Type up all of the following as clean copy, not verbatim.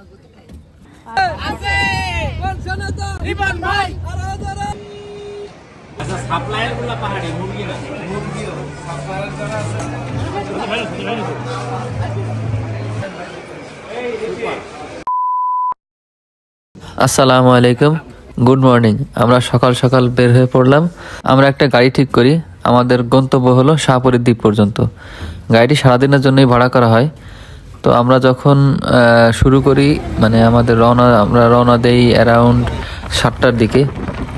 আসসালামু আলাইকুম, good morning. আমরা সকাল সকাল বের হয়ে পড়লাম। আমরা একটা গাড়ি ঠিক করি। আমাদের গন্তব্য হলো শাহপরীর দ্বীপ পর্যন্ত। গাড়িটি সারাদিনের জন্যই ভাড়া করা হয়। তো আমরা যখন শুরু করি, মানে আমরা রওনা দেই অ্যারাউন্ড 7টার দিকে,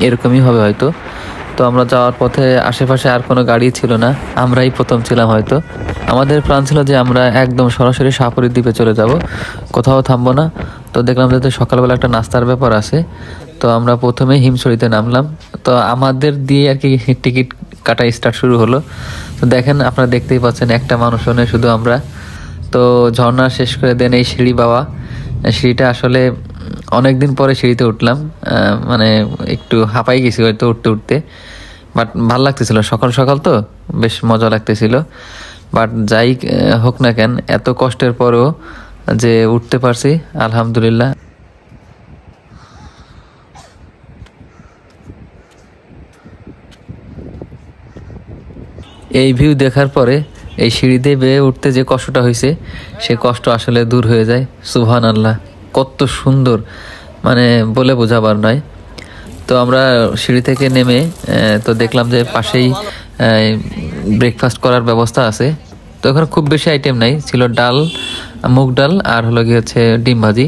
এরকমই হবে হয়তো। তো আমরা যাওয়ার পথে আশেপাশে আর কোনো গাড়ি ছিল না, আমরাই প্রথম ছিলাম হয়তো। আমাদের প্ল্যান ছিল যে আমরা একদম সরাসরি শাহপরীর দ্বীপে চলে যাব, কোথাও থামবো না। তো দেখলাম যে সকালবেলা একটা নাস্তার ব্যাপার আছে, তো আমরা প্রথমে হিমছড়িতে নামলাম। তো আমাদের দিয়ে আর কি টিকিট কাটা স্টার্ট শুরু হলো। তো দেখেন, আপনারা দেখতেই পাচ্ছেন একটা মানুষও নেই, শুধু আমরা। তো ঝর্ণা শেষ করে দেন এই সিঁড়ি বাওয়া। সিঁড়িটা আসলে অনেকদিন পরে সিঁড়িতে উঠলাম, মানে একটু হাঁপাই গেছি হয়তো উঠতে উঠতে, বাট ভাল লাগতেছিল। সকাল সকাল তো বেশ মজা লাগতেছিল। বাট যাই হোক না কেন, এত কষ্টের পরেও যে উঠতে পারছি, আলহামদুলিল্লাহ। এই ভিউ দেখার পরে এই সিঁড়িতে বেয়ে উঠতে যে কষ্টটা হয়েছে, সে কষ্ট আসলে দূর হয়ে যায়। সুবহানাল্লাহ, কত সুন্দর, মানে বলে বোঝাবার নয়। তো আমরা সিঁড়ি থেকে নেমে তো দেখলাম যে পাশেই ব্রেকফাস্ট করার ব্যবস্থা আছে। তো এখানে খুব বেশি আইটেম নাই, ছিল ডাল, মুগ ডাল আর হলো গিয়ে হচ্ছে ডিম ভাজি।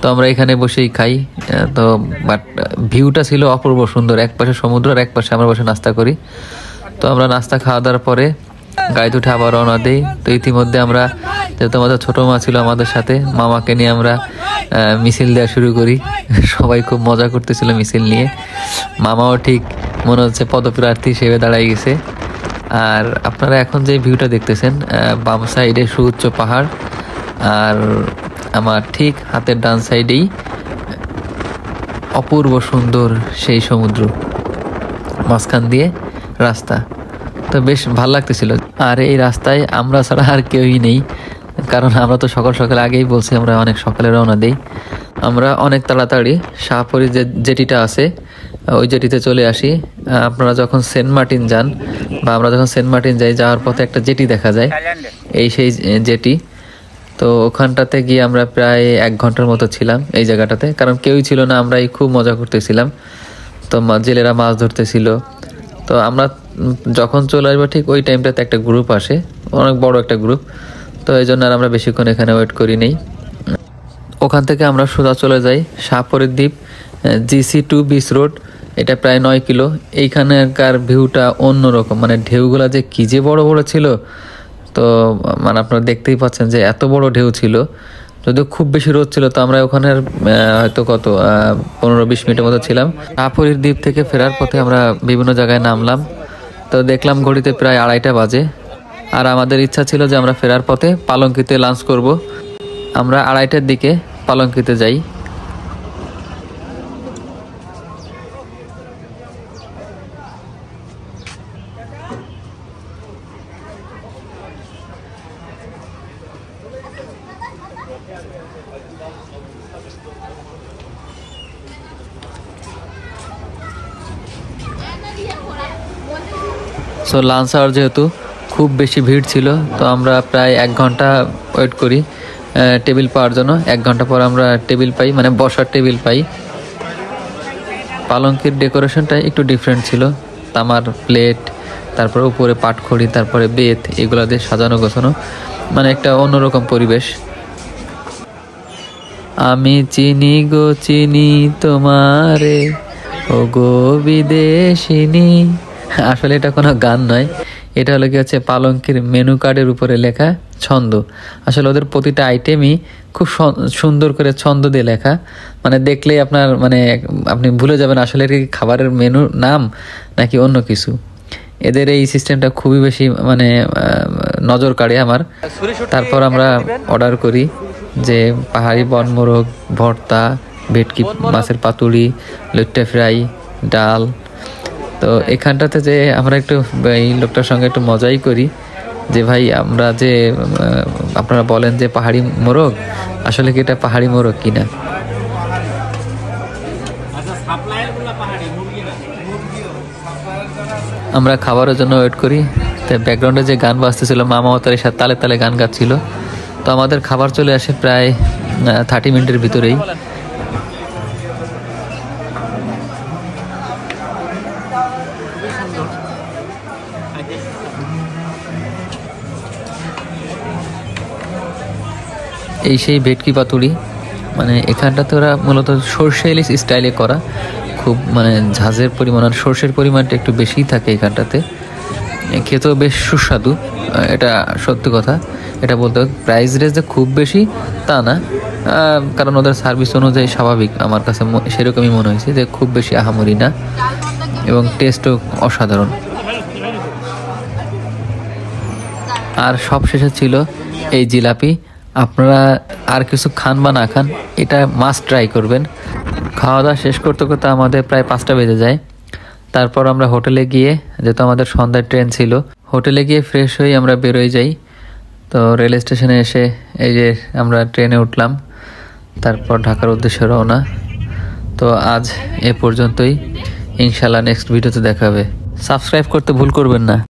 তো আমরা এখানে বসেই খাই। তো বাট ভিউটা ছিল অপূর্ব সুন্দর, এক পাশে সমুদ্র আর এক পাশে আমরা বসে নাস্তা করি। তো আমরা নাস্তা খাওয়া দাওয়ার পরে গাড়িতে উঠে আবার রওনা দিই। তো ইতিমধ্যে আমরা, যেহেতু আমাদের ছোটো মা ছিল আমাদের সাথে, মামাকে নিয়ে আমরা মিছিল দেওয়া শুরু করি। সবাই খুব মজা করতেছিল মিছিল নিয়ে। মামাও ঠিক মনে হচ্ছে পদপ্রার্থী হিসেবে দাঁড়াই গেছে। আর আপনারা এখন যে ভিউটা দেখতেছেন, বাম সাইডে সুউচ্চ পাহাড়, আর আমার ঠিক হাতের ডান সাইডেই অপূর্ব সুন্দর সেই সমুদ্র, মাঝখান দিয়ে রাস্তা। তো বেশ ভালো লাগতেছিল। আর এই রাস্তায় আমরা ছাড়া আর কেউই নেই, কারণ আমরা তো সকাল সকাল আগেই বলছি আমরা অনেক সকালে রওনা দিই। আমরা অনেক তাড়াতাড়ি শাহপরীর যে জেটিটা আছে ওই জেটিতে চলে আসি। আপনারা যখন সেন্ট মার্টিন যান, বা আমরা যখন সেন্ট মার্টিন যাই, যাওয়ার পথে একটা জেটি দেখা যায়, এই সেই জেটি। তো ওখানটাতে গিয়ে আমরা প্রায় 1 ঘন্টার মতো ছিলাম এই জায়গাটাতে, কারণ কেউই ছিল না, আমরাই খুব মজা করতেছিলাম। তো জেলেরা মাছ ধরতেছিল। তো আমরা যখন চলে আসবো ঠিক ওই টাইমটাতে একটা গ্রুপ আসে, অনেক বড় একটা গ্রুপ। তো এই জন্য আর আমরা বেশিক্ষণ এখানে ওয়েট করি নেই। ওখান থেকে আমরা সোজা চলে যাই শাহপরীর দ্বীপ, GC2 বিচ রোড। এটা প্রায় 9 কিলো। এইখানকার ভিউটা অন্যরকম, মানে ঢেউগুলা যে কী যে বড় বড় ছিল। তো মানে আপনারা দেখতেই পাচ্ছেন যে এত বড় ঢেউ ছিল। যদিও খুব বেশি রোদ ছিল, তো আমরা ওখানে হয়তো 15-20 মিনিটের মতো ছিলাম। শাহপরীর দ্বীপ থেকে ফেরার পথে আমরা বিভিন্ন জায়গায় নামলাম। তো দেখলাম ঘড়িতে প্রায় 2:30 বাজে। আর আমাদের ইচ্ছা ছিল যে আমরা ফেরার পথে পালঙ্কিতে লাঞ্চ করব। আমরা 2:30টার দিকে পালঙ্কিতে যাই। সো লাঞ্চ আওয়ার যেহেতু খুব বেশি ভিড় ছিল, তো আমরা প্রায় 1 ঘন্টা ওয়েট করি টেবিল পাওয়ার জন্য। 1 ঘন্টা পর আমরা টেবিল পাই, মানে বসার টেবিল পাই। পালঙ্কের ডেকোরেশনটা একটু ডিফারেন্ট ছিল, তামার প্লেট, তারপরে উপরে পাটখড়ি, তারপরে বেত, এগুলো দিয়ে সাজানো গোছানো, মানে একটা অন্যরকম পরিবেশ। আমি চিনি গো চিনি তোমারে, ও গো বিদেশিনী। আসলে এটা কোনো গান নয়, এটা হলো কি হচ্ছে পালঙ্কের মেনু কার্ডের উপরে লেখা ছন্দ। আসলে ওদের প্রতিটা আইটেমই খুব সুন্দর করে ছন্দ দিয়ে লেখা, মানে দেখলেই আপনার মানে আপনি ভুলে যাবেন আসলে কি খাবারের মেনু নাম নাকি অন্য কিছু। এদের এই সিস্টেমটা খুবই বেশি মানে নজর কাড়ে আমার। তারপর আমরা অর্ডার করি যে পাহাড়ি বনমোরগ ভর্তা, ভেটকি মাছের পাতুড়ি, লইট্টা ফ্রাই, ডাল। তো এখানটাতে যে আমরা একটু এই লোকটার সঙ্গে একটু মজাই করি, যে ভাই আমরা যে আপনারা বলেন যে পাহাড়ি মোরগ, আসলে কি এটা পাহাড়ি মোরগ কিনা। আমরা খাবারের জন্য ওয়েট করি, তো ব্যাকগ্রাউন্ডে যে গান বাজতেছিল মামা তার সাথে তালে তালে গান গাচ্ছিল। তো আমাদের খাবার চলে আসে প্রায় 30 মিনিটের ভিতরেই। এই সেই ভেটকি পাতুরি, মানে এখানটাতে ওরা মূলত সর্ষে ইলিশ স্টাইলে করা, খুব মানে ঝাঁঝের পরিমাণ আর সর্ষের পরিমাণটা একটু বেশিই থাকে এখানটাতে। খেতেও বেশ সুস্বাদু, এটা সত্যি কথা। এটা বলতে প্রাইস রেঞ্জ যে খুব বেশি তা না, কারণ ওদের সার্ভিস অনুযায়ী স্বাভাবিক, আমার কাছে সেরকমই মনে হয়েছে যে খুব বেশি আহামরি না, এবং টেস্টও অসাধারণ। আর সব শেষে ছিল এই জিলাপি। আপনারা আর কিছু খান বা না খান, এটা মাস্ট ট্রাই করবেন। খাওয়া দাওয়া শেষ করতে করতে আমাদের প্রায় 5টা বেজে যায়। তারপর আমরা হোটেলে গিয়ে, যেহেতু আমাদের সন্ধ্যার ট্রেন ছিল, হোটেলে গিয়ে ফ্রেশ হয়ে আমরা বেরোয় যাই। তো রেল স্টেশনে এসে এই যে আমরা ট্রেনে উঠলাম, তারপর ঢাকার উদ্দেশ্যে রওনা। তো আজ এ পর্যন্তই, ইনশাল্লাহ নেক্সট ভিডিওতে দেখা হবে। সাবস্ক্রাইব করতে ভুল করবেন না।